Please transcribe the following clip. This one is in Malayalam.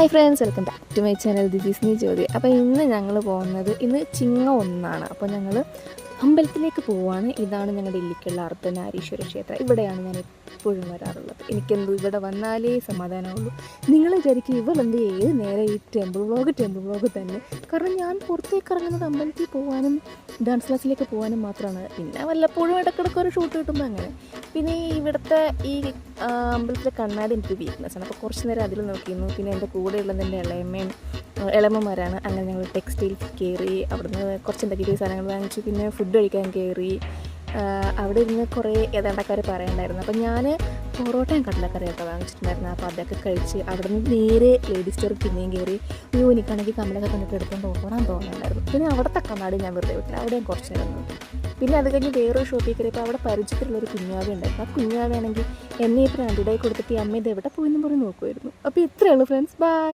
Hi friends, welcome back to my channel. This is me Jyothi. അപ്പോൾ ഇന്ന് ഞങ്ങൾ പോകുന്നത് ചിങ്ങം 1 അപ്പോൾ ഞങ്ങൾ അമ്പലത്തിലേക്ക് പോവുകയാണ്. ഇതാണ് ഞങ്ങളുടെ ഇല്ലിക്കുള്ള അർദ്ധനാരീശ്വര ക്ഷേത്രം. ഇവിടെയാണ് ഞാൻ എപ്പോഴും വരാറുള്ളത്. എനിക്കെന്തോ ഇവിടെ വന്നാലേ സമാധാനമുള്ളൂ. നിങ്ങൾ വിചാരിക്കും ഇവളെന്ത് ഏത് നേരെ ഈ ടെമ്പിൾ വ്ളോഗ് തന്നെ. കാരണം ഞാൻ പുറത്തേക്ക് ഇറങ്ങുന്നത് അമ്പലത്തിൽ പോകാനും ഡാൻസ് ക്ലാസ്സിലേക്ക് പോകാനും മാത്രമാണ്. പിന്നെ വല്ലപ്പോഴും ഇടയ്ക്കിടയ്ക്ക് ഒരു ഷൂട്ട് കിട്ടുമ്പോൾ അങ്ങനെ. പിന്നെ ഇവിടുത്തെ ഈ അമ്പലത്തിലെ കണ്ണാടി എനിക്ക് വീക്ക്നെസ്സാണ്. അപ്പോൾ കുറച്ച് നേരം അതിൽ നോക്കിയിരുന്നു. പിന്നെ എൻ്റെ കൂടെയുള്ളത് എൻ്റെ ഇളയമ്മമാരാണ്. അങ്ങനെ ഞങ്ങൾ ടെക്സ്റ്റൈൽസ് കയറി. അവിടുന്ന് കുറച്ച് എന്തൊക്കെയോ സാധനങ്ങൾ വാങ്ങിച്ചു. പിന്നെ ഫുഡ് കഴിക്കാൻ കയറി. അവിടെ ഇരുന്ന് കുറേ ഏതാണ്ടക്കാർ പറയണ്ടായിരുന്നു. അപ്പോൾ ഞാൻ പൊറോട്ടയും കടലക്കറിയൊക്കെ വാങ്ങിച്ചിട്ടുണ്ടായിരുന്നു. അപ്പോൾ അതൊക്കെ കഴിച്ച് അവിടെ നിന്ന് നേരെ ലേഡീസ് സ്റ്റോറിൽ പിന്നെയും കയറി. എനിക്കാണെങ്കിൽ കമ്മലൊക്കെ കണ്ടിട്ട് എടുത്തുകൊണ്ട് ഓടാൻ തോന്നുന്നുണ്ടായിരുന്നു. പിന്നെ അവിടുത്തെ കണ്ണാടി ഞാൻ വെറുതെ വിട്ടില്ല. അവിടെയും കുറച്ച് നേരം നോക്കി. പിന്നെ അത് കഴിഞ്ഞ് വേറൊരു ഷോപ്പിൽ കയറിയപ്പോൾ അവിടെ പരിചയത്തിലുള്ളൊരു കുഞ്ഞാവ ഉണ്ടായിരുന്നു. ആ കുഞ്ഞാവയാണെങ്കിൽ എന്നെ ഇപ്പോൾ 2 കൊടുത്തിട്ട് ഈ അമ്മ ഇത് എവിടെ പോയെന്നും പറഞ്ഞ് നോക്കുമായിരുന്നു. അപ്പോൾ ഇത്രയേ ഉള്ളൂ ഫ്രണ്ട്സ്. ബൈ.